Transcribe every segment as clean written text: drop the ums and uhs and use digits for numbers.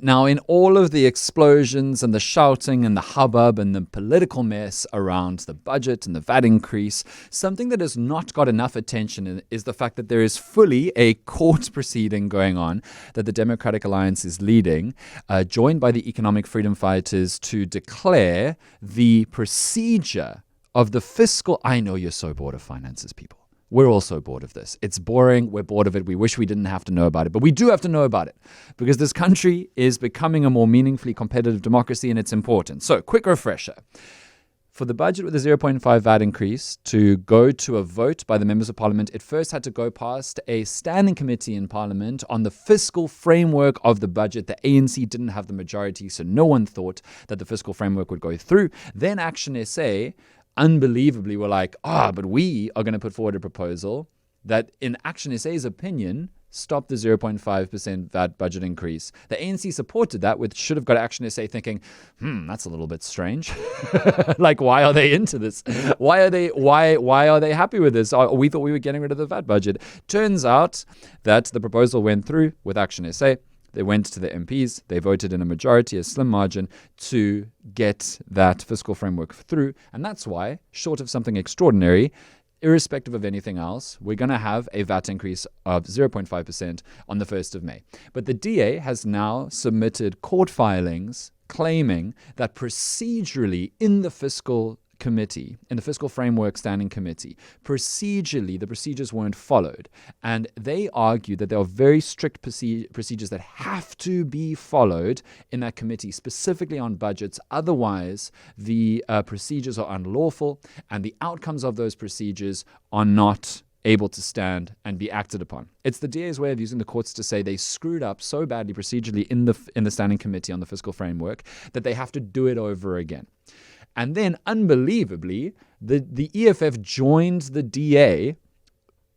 Now, in all of the explosions and the shouting and the hubbub and the political mess around the budget and the VAT increase, something that has not got enough attention is the fact that there is fully a court proceeding going on that the Democratic Alliance is leading, joined by the economic freedom fighters, to declare the procedure of the fiscal. I know you're so bored of finances, people. We're all so bored of this. It's boring. We're bored of it. We wish we didn't have to know about it. But we do have to know about it because this country is becoming a more meaningfully competitive democracy, and it's important. So, quick refresher. For the budget with a 0.5 VAT increase to go to a vote by the members of parliament, it first had to go past a standing committee in parliament on the fiscal framework of the budget. The ANC didn't have the majority, so no one thought that the fiscal framework would go through. Then Action SA unbelievably were like, but we are going to put forward a proposal that, in Action SA's opinion, stop the 0.5% VAT budget increase. The ANC supported that, which should have got Action SA thinking, that's a little bit strange. Like, why are they into this? Why are they happy with this? We thought we were getting rid of the VAT budget. Turns out that the proposal went through with Action SA. They went to the MPs. They voted in a majority, a slim margin, to get that fiscal framework through. And that's why, short of something extraordinary, irrespective of anything else, we're going to have a VAT increase of 0.5% on the 1st of May. But the DA has now submitted court filings claiming that procedurally in the fiscal committee, in the fiscal framework standing committee, procedurally the procedures weren't followed, and they argue that there are very strict procedures that have to be followed in that committee, specifically on budgets. Otherwise the procedures are unlawful, and the outcomes of those procedures are not able to stand and be acted upon. It's the DA's way of using the courts to say they screwed up so badly procedurally in the standing committee on the fiscal framework that they have to do it over again. And then, unbelievably, the EFF joined the DA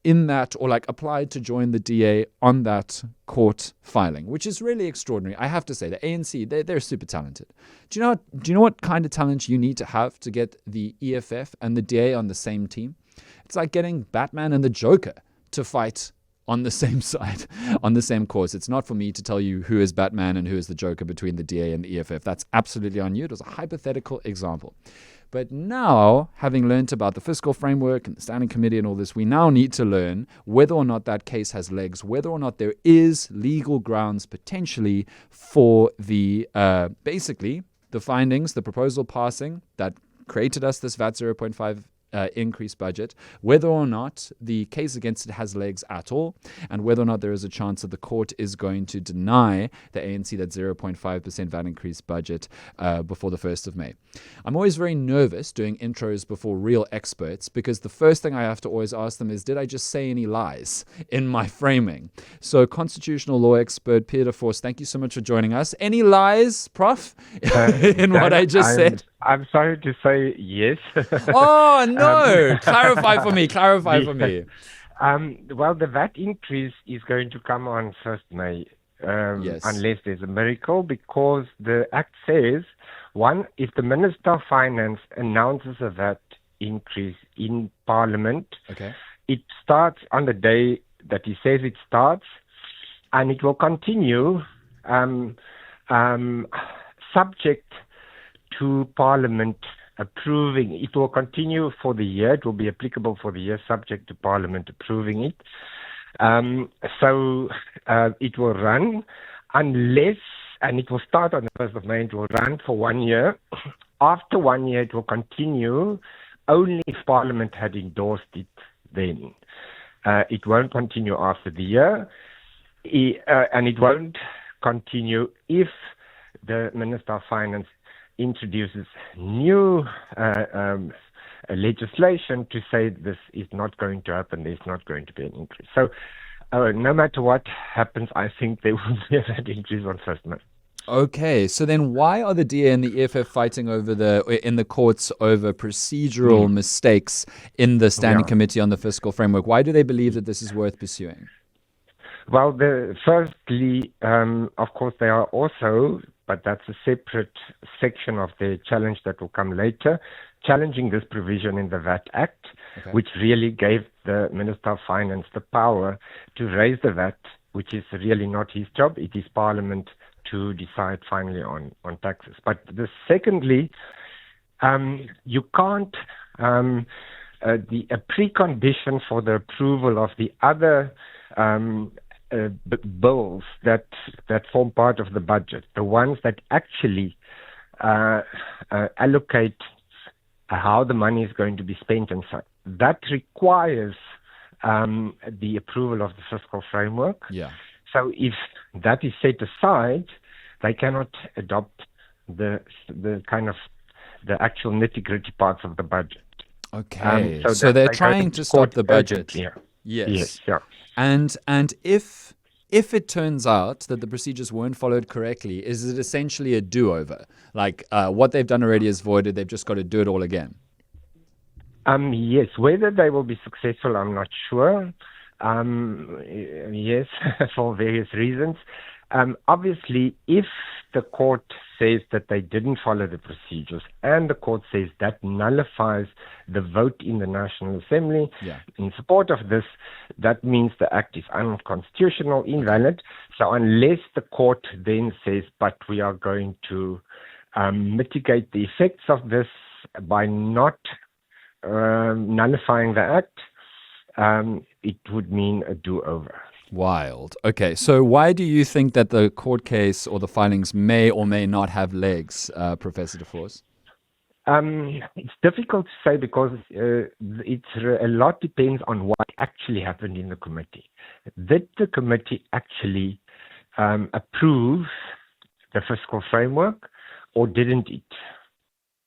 in that, or applied to join the DA on that court filing, which is really extraordinary. I have to say, the ANC, they're super talented. Do you know what kind of talent you need to have to get the EFF and the DA on the same team? It's like getting Batman and the Joker to fight on the same side, on the same course. It's not for me to tell you who is Batman and who is the Joker between the DA and the EFF. That's absolutely on you. It was a hypothetical example. But now, having learned about the fiscal framework and the standing committee and all this, we now need to learn whether or not that case has legs, whether or not there is legal grounds potentially for the, basically, the findings, the proposal passing that created us this VAT 0.5 increased budget, whether or not the case against it has legs at all, and whether or not there is a chance that the court is going to deny the ANC that 0.5% VAT increased budget before the 1st of May. I'm always very nervous doing intros before real experts because the first thing I have to always ask them is, did I just say any lies in my framing? So constitutional law expert Pierre de Vos, thank you so much for joining us. Any lies, Prof, in what I just said? I'm sorry to say yes. Oh, no. Clarify for me. Well, the VAT increase is going to come on 1st May, yes, unless there's a miracle, because the Act says, one, if the Minister of Finance announces a VAT increase in Parliament, okay, it starts on the day that he says it starts, and it will continue subject to Parliament approving. It will continue for the year. It will be applicable for the year subject to Parliament approving it. So it will run unless, and it will start on the 1st of May, it will run for 1 year. After 1 year, it will continue only if Parliament had endorsed it then. It won't continue after the year, and it won't continue if the Minister of Finance introduces new legislation to say this is not going to happen, there's not going to be an increase. So no matter what happens, I think there will be an increase on 1st May. Okay, so then why are the DA and the EFF fighting in the courts over procedural mistakes in the standing committee on the fiscal framework? Why do they believe that this is worth pursuing? Well, firstly, of course, they are also, but that's a separate section of the challenge that will come later, challenging this provision in the VAT Act, which really gave the Minister of Finance the power to raise the VAT, which is really not his job. It is Parliament to decide finally on taxes. But secondly, you can't, a precondition for the approval of the other bills that form part of the budget, the ones that actually allocate how the money is going to be spent and so that requires the approval of the fiscal framework. Yeah. So if that is set aside, they cannot adopt the kind of the actual nitty-gritty parts of the budget. Okay. So they're trying to stop the budget. Yes. Yeah. And if it turns out that the procedures weren't followed correctly, is it essentially a do-over? Like what they've done already is voided, they've just got to do it all again? Yes. Whether they will be successful, I'm not sure. Yes, for various reasons. Obviously, if the court says that they didn't follow the procedures and the court says that nullifies the vote in the National Assembly in support of this, that means the act is unconstitutional, invalid. So unless the court then says, but we are going to mitigate the effects of this by not nullifying the act, it would mean a do-over. Wild. Okay, so why do you think that the court case or the filings may or may not have legs, Professor de Vos? It's difficult to say because a lot depends on what actually happened in the committee. Did the committee actually approve the fiscal framework or didn't it?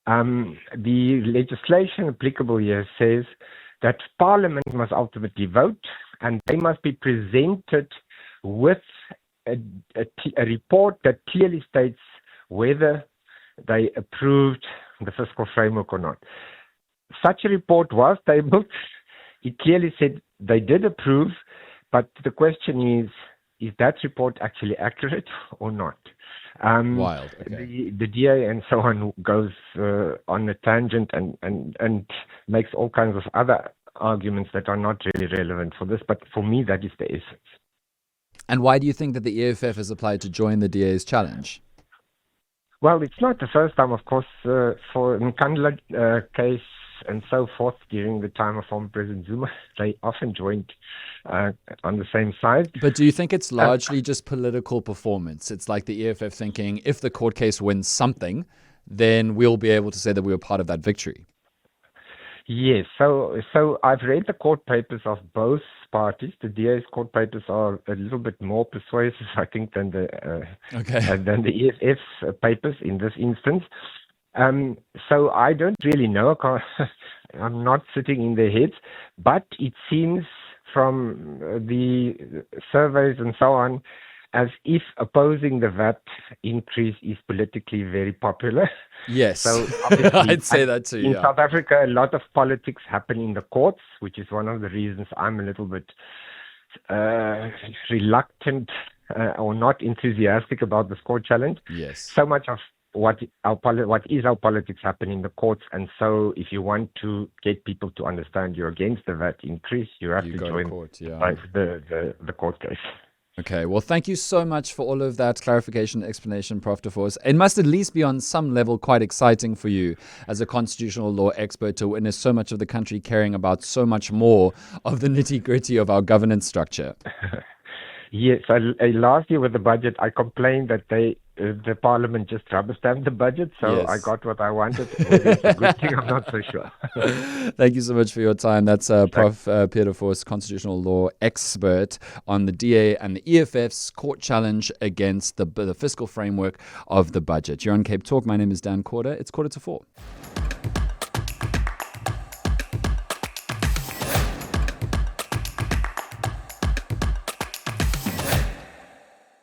The legislation applicable here says that Parliament must ultimately vote and they must be presented with a report that clearly states whether they approved the fiscal framework or not. Such a report was tabled. It clearly said they did approve, but the question is that report actually accurate or not? Wild. Okay. The DA and so on goes on a tangent and makes all kinds of other arguments that are not really relevant for this, but for me that is the essence. And why do you think that the EFF has applied to join the DA's challenge? Well, it's not the first time, of course, for Nkandla case and so forth during the time of former President Zuma. They often joined on the same side. But do you think it's largely just political performance? It's like the EFF thinking, if the court case wins something, then we'll be able to say that we were part of that victory. Yes, so I've read the court papers of both parties. The DA's court papers are a little bit more persuasive, I think, than the EFF's papers in this instance. So I don't really know. I'm not sitting in their heads, but it seems from the surveys and so on as if opposing the VAT increase is politically very popular. Yes, so I'd say that too. In South Africa, a lot of politics happen in the courts, which is one of the reasons I'm a little bit reluctant or not enthusiastic about this court challenge. Yes. So much of what is our politics happen in the courts, and so if you want to get people to understand you're against the VAT increase, you have to join the court case. Okay, well, thank you so much for all of that clarification and explanation, Prof. de Vos. It must at least be on some level quite exciting for you as a constitutional law expert to witness so much of the country caring about so much more of the nitty-gritty of our governance structure. Yes, last year with the budget, I complained that the Parliament just rubber-stamped the budget, so yes. I got what I wanted. Whether it's a good thing, I'm not so sure. Thank you so much for your time. That's Prof. Pierre de Vos, constitutional law expert on the DA and the EFF's court challenge against the fiscal framework of the budget. You're on CapeTalk. My name is Dan Corder. It's 3:45.